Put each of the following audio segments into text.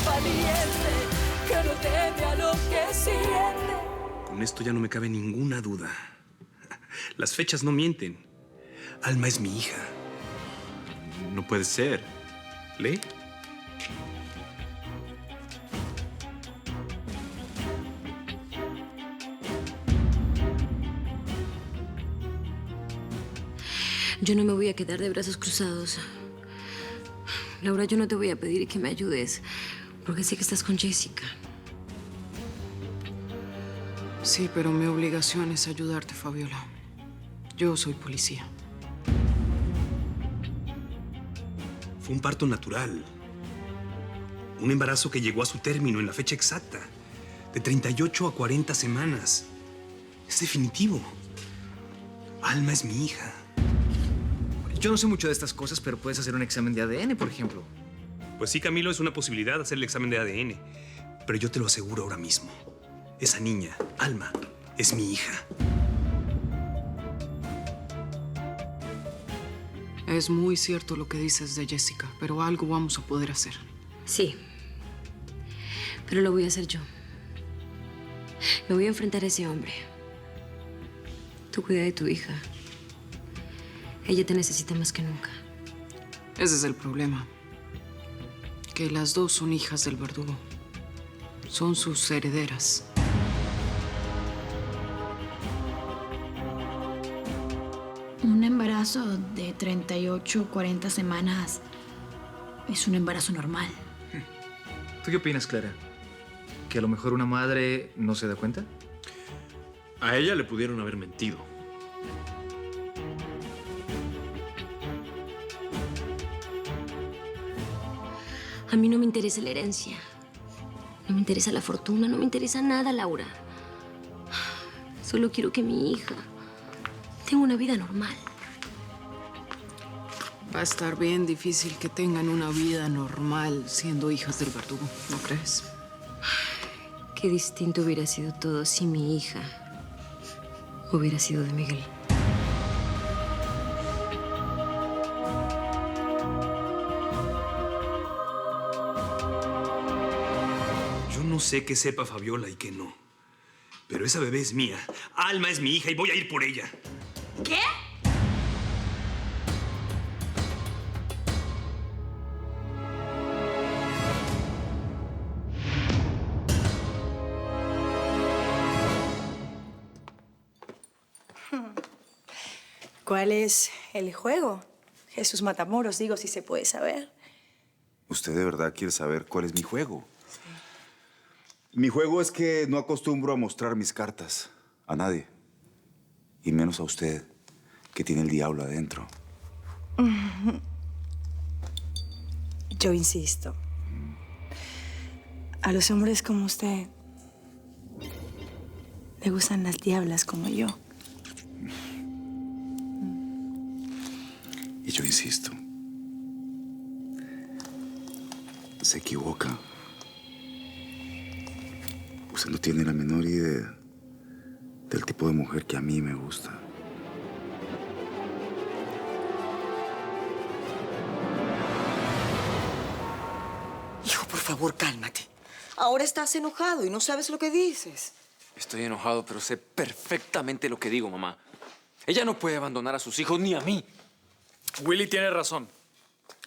valiente, que no teme a lo que siente. Con esto ya no me cabe ninguna duda. Las fechas no mienten. Alma es mi hija. No puede ser. ¿Lee? Yo no me voy a quedar de brazos cruzados. Laura, yo no te voy a pedir que me ayudes, porque sé que estás con Jessica. Sí, pero mi obligación es ayudarte, Fabiola. Yo soy policía. Fue un parto natural. Un embarazo que llegó a su término en la fecha exacta. De 38 a 40 semanas. Es definitivo. Alma es mi hija. Yo no sé mucho de estas cosas, pero puedes hacer un examen de ADN, por ejemplo. Pues sí, Camilo, es una posibilidad hacer el examen de ADN. Pero yo te lo aseguro ahora mismo. Esa niña, Alma, es mi hija. Es muy cierto lo que dices de Jessica, pero algo vamos a poder hacer. Sí, pero lo voy a hacer yo. Me voy a enfrentar a ese hombre. Tú cuida de tu hija. Ella te necesita más que nunca. Ese es el problema. Que las dos son hijas del verdugo. Son sus herederas. Un embarazo de 38 o 40 semanas es un embarazo normal. ¿Tú qué opinas, Clara? ¿Que a lo mejor una madre no se da cuenta? A ella le pudieron haber mentido. A mí no me interesa la herencia. No me interesa la fortuna. No me interesa nada, Laura. Solo quiero que mi hija tenga una vida normal. Va a estar bien difícil que tengan una vida normal siendo hijas del verdugo, ¿no crees? Qué distinto hubiera sido todo si mi hija hubiera sido de Miguel. Yo no sé qué sepa Fabiola y qué no. Pero esa bebé es mía. Alma es mi hija y voy a ir por ella. ¿Qué? ¿Cuál es el juego? Jesús Matamoros, digo, si se puede saber. ¿Usted de verdad quiere saber cuál es mi juego? Sí. Mi juego es que no acostumbro a mostrar mis cartas a nadie. Y menos a usted, que tiene el diablo adentro. Yo insisto. A los hombres como usted le gustan las diablas como yo. Y yo insisto. Se equivoca. Usted no tiene la menor idea del tipo de mujer que a mí me gusta. Hijo, por favor, cálmate. Ahora estás enojado y no sabes lo que dices. Estoy enojado, pero sé perfectamente lo que digo, mamá. Ella no puede abandonar a sus hijos ni a mí. Willy tiene razón.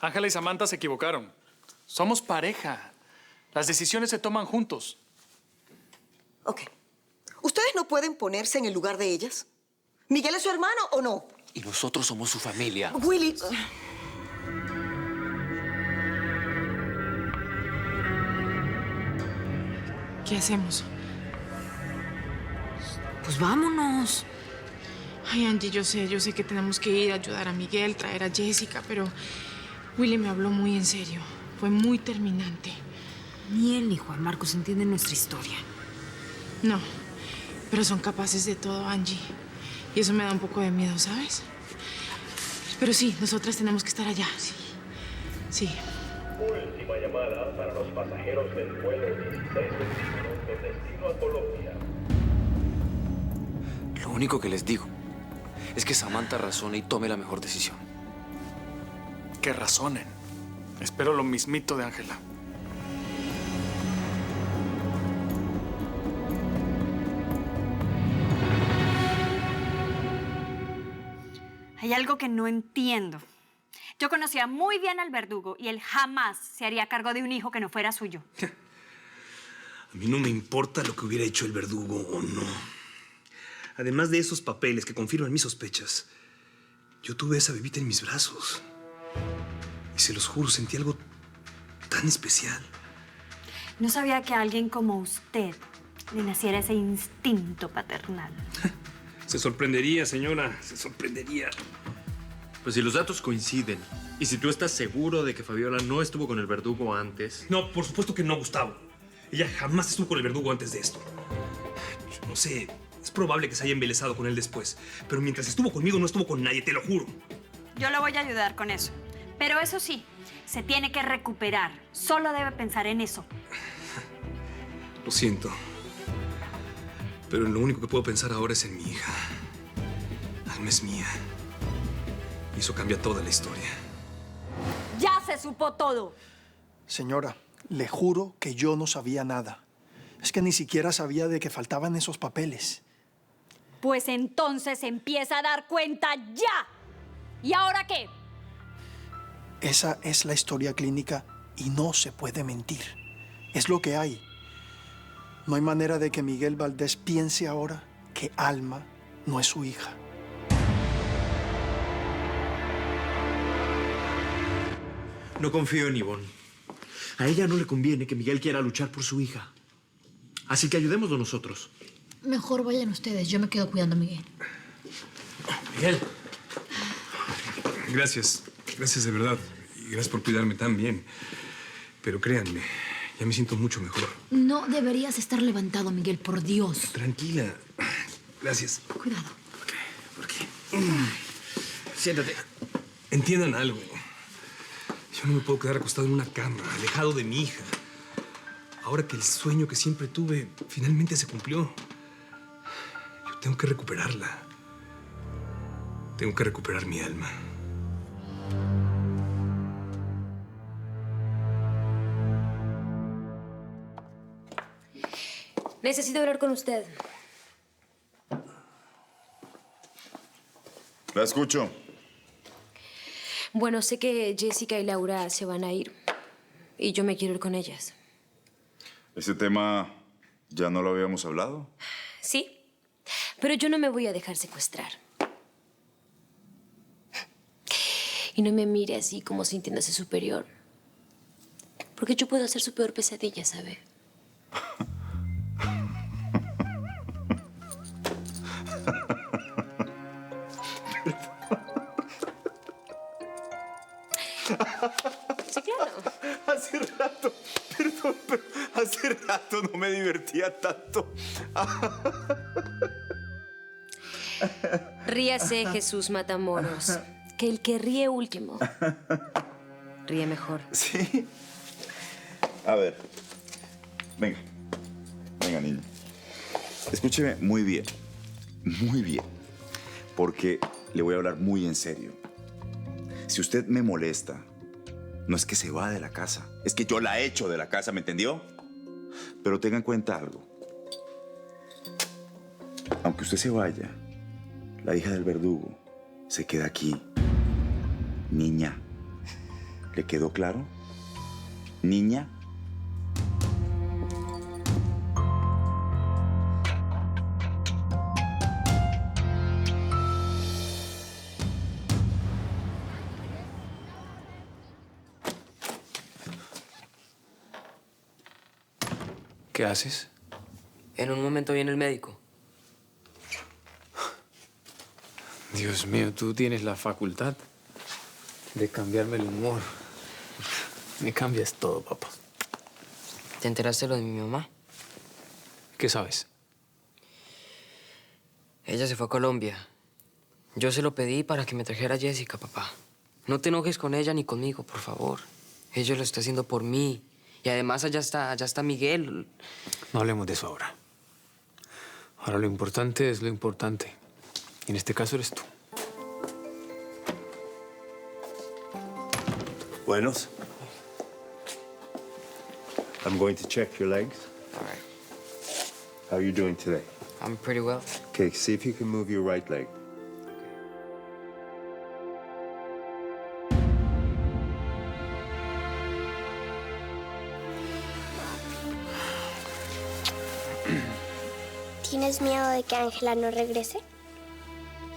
Ángela y Samantha se equivocaron. Somos pareja. Las decisiones se toman juntos. Ok. ¿Ustedes no pueden ponerse en el lugar de ellas? ¿Miguel es su hermano o no? Y nosotros somos su familia. Willy... ¿Qué hacemos? Pues vámonos. Ay, Angie, yo sé que tenemos que ir a ayudar a Miguel, traer a Jessica, pero Willy me habló muy en serio. Fue muy terminante. Ni él ni Juan Marcos entienden nuestra historia. No, pero son capaces de todo, Angie. Y eso me da un poco de miedo, ¿sabes? Pero sí, nosotras tenemos que estar allá. Sí. Sí. Última llamada para los pasajeros del vuelo 1621 con destino a Colombia. Lo único que les digo es que Samantha razone y tome la mejor decisión. Que razonen. Espero lo mismito de Ángela. Hay algo que no entiendo. Yo conocía muy bien al verdugo y él jamás se haría cargo de un hijo que no fuera suyo. A mí no me importa lo que hubiera hecho el verdugo o no. Además de esos papeles que confirman mis sospechas, yo tuve a esa bebita en mis brazos. Y se los juro, sentí algo tan especial. No sabía que a alguien como usted le naciera ese instinto paternal. Se sorprendería, señora, se sorprendería. Pues si los datos coinciden, y si tú estás seguro de que Fabiola no estuvo con el verdugo antes... No, por supuesto que no, Gustavo. Ella jamás estuvo con el verdugo antes de esto. Yo no sé, es probable que se haya embelesado con él después. Pero mientras estuvo conmigo no estuvo con nadie, te lo juro. Yo lo voy a ayudar con eso. Pero eso sí, se tiene que recuperar. Solo debe pensar en eso. Lo siento. Pero lo único que puedo pensar ahora es en mi hija. Alma es mía. Y eso cambia toda la historia. ¡Ya se supo todo! Señora, le juro que yo no sabía nada. Es que ni siquiera sabía de que faltaban esos papeles. Pues entonces empieza a dar cuenta ya. ¿Y ahora qué? Esa es la historia clínica y no se puede mentir. Es lo que hay. No hay manera de que Miguel Valdés piense ahora que Alma no es su hija. No confío en Ivonne. A ella no le conviene que Miguel quiera luchar por su hija. Así que ayudémoslo nosotros. Mejor vayan ustedes. Yo me quedo cuidando a Miguel. Miguel. Gracias. Gracias de verdad. Y gracias por cuidarme tan bien. Pero créanme, ya me siento mucho mejor. No deberías estar levantado, Miguel, por Dios. Tranquila. Gracias. Cuidado. ¿Por qué? Siéntate. Entiendan algo. Yo no me puedo quedar acostado en una cama, alejado de mi hija. Ahora que el sueño que siempre tuve finalmente se cumplió. Yo tengo que recuperarla. Tengo que recuperar mi alma. Necesito hablar con usted. La escucho. Bueno, sé que Jessica y Laura se van a ir. Y yo me quiero ir con ellas. ¿Ese tema ya no lo habíamos hablado? Sí, pero yo no me voy a dejar secuestrar. Y no me mire así como sintiéndose superior. Porque yo puedo hacer su peor pesadilla, ¿sabe? Sí, claro. Hace rato, perdón, pero hace rato no me divertía tanto. Ríase, Jesús Matamoros. Que el que ríe último, ríe mejor. Sí. A ver. Venga. Venga, niña. Escúcheme muy bien. Muy bien. Porque le voy a hablar muy en serio. Si usted me molesta, no es que se va de la casa. Es que yo la echo de la casa, ¿me entendió? Pero tenga en cuenta algo. Aunque usted se vaya, la hija del verdugo se queda aquí. Niña. ¿Le quedó claro? Niña. ¿Qué haces? En un momento viene el médico. Dios mío, tú tienes la facultad de cambiarme el humor. Me cambias todo, papá. ¿Te enteraste de lo de mi mamá? ¿Qué sabes? Ella se fue a Colombia. Yo se lo pedí para que me trajera a Jessica, papá. No te enojes con ella ni conmigo, por favor. Ella lo está haciendo por mí. Y además allá está Miguel. No hablemos de eso ahora. Ahora lo importante es lo importante. Y en este caso eres tú. Buenos. I'm going to check your legs. All right. How are you doing today? I'm pretty well. Okay, see if you can move your right leg. ¿Tienes miedo de que Ángela no regrese?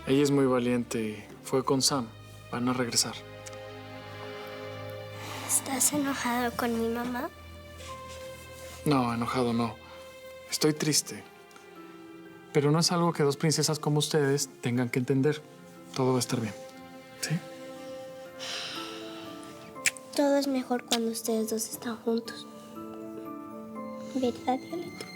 Ella es muy valiente y fue con Sam. Van a regresar. ¿Estás enojado con mi mamá? No, enojado no. Estoy triste. Pero no es algo que dos princesas como ustedes tengan que entender. Todo va a estar bien. ¿Sí? Todo es mejor cuando ustedes dos están juntos. ¿Verdad, Violeta?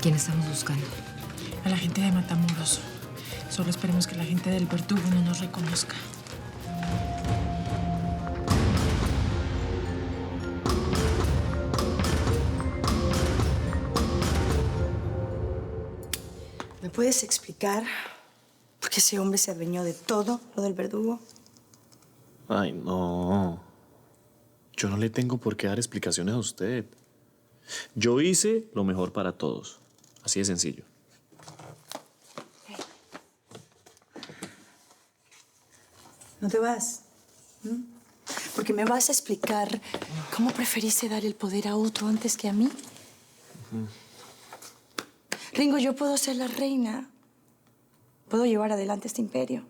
¿Quién estamos buscando? A la gente de Matamoros. Solo esperemos que la gente del Verdugo no nos reconozca. ¿Me puedes explicar por qué ese hombre se adueñó de todo lo del Verdugo? Ay, no. Yo no le tengo por qué dar explicaciones a usted. Yo hice lo mejor para todos. Así de sencillo. ¿No te vas? ¿Mm? Porque me vas a explicar cómo preferiste dar el poder a otro antes que a mí. Ringo, yo puedo ser la reina. Puedo llevar adelante este imperio.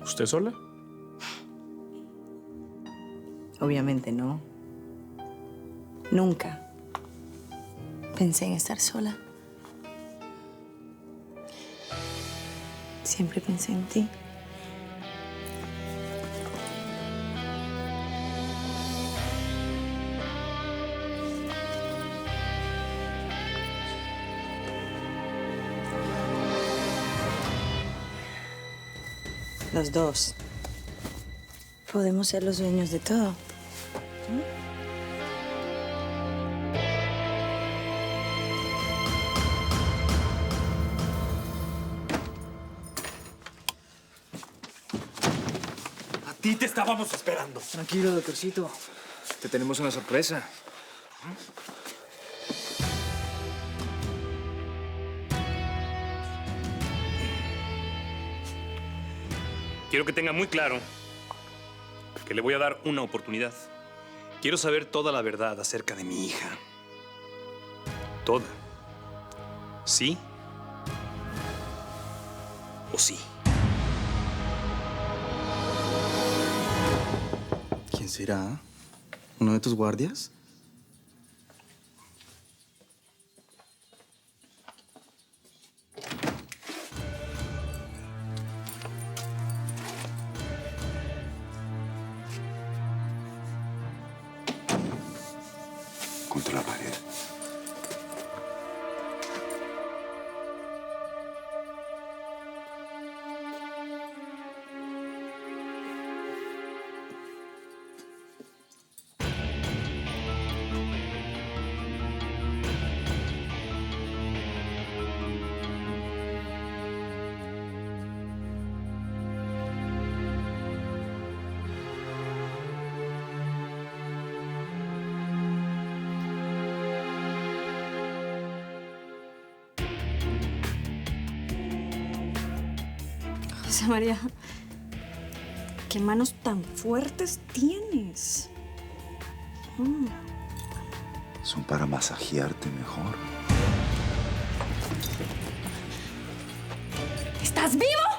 ¿Usted sola? Obviamente no. Nunca pensé en estar sola. Siempre pensé en ti. Los dos podemos ser los dueños de todo. A ti te estábamos esperando. Tranquilo, doctorcito. Te tenemos una sorpresa. Quiero que tenga muy claro que le voy a dar una oportunidad. Quiero saber toda la verdad acerca de mi hija. Toda. ¿Sí? ¿O sí? ¿Quién será? ¿Uno de tus guardias? Contra la pared. José María, ¿qué manos tan fuertes tienes? Son para masajearte mejor. ¿Estás vivo?